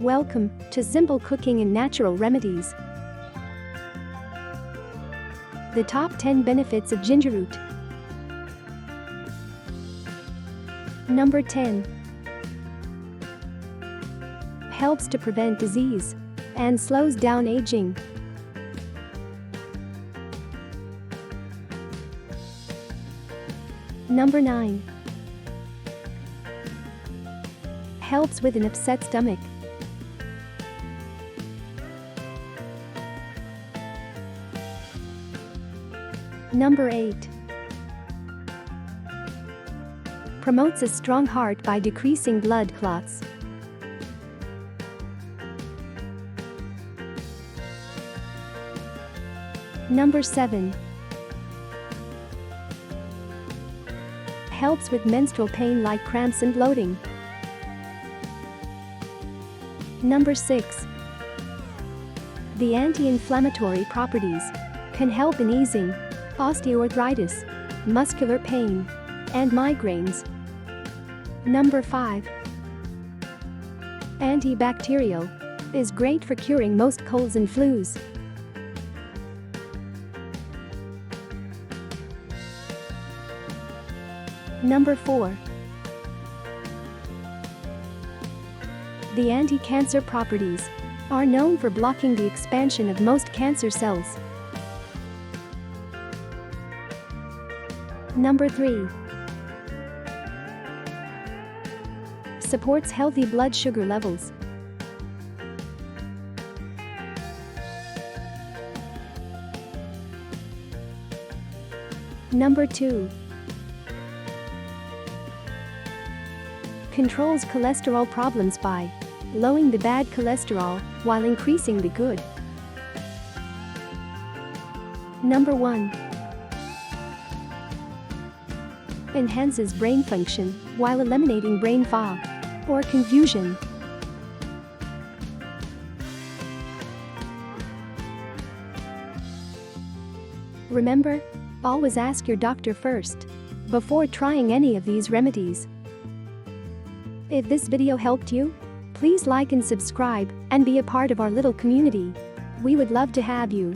Welcome to Simple Cooking and Natural Remedies. The top 10 benefits of ginger root. Number 10. Helps to prevent disease and slows down aging. Number 9. Helps with an upset stomach. Number 8. Promotes a strong heart by decreasing blood clots. Number 7. Helps with menstrual pain like cramps and bloating. Number 6. The anti-inflammatory properties can help in easing osteoarthritis, muscular pain, and migraines. Number 5. Antibacterial is great for curing most colds and flus. Number 4. The anti-cancer properties are known for blocking the expansion of most cancer cells. Number 3. Supports healthy blood sugar levels. Number 2. Controls cholesterol problems by lowering the bad cholesterol while increasing the good. Number 1. Enhances brain function while eliminating brain fog or confusion. Remember, always ask your doctor first before trying any of these remedies. If this video helped you, please like and subscribe and be a part of our little community. We would love to have you.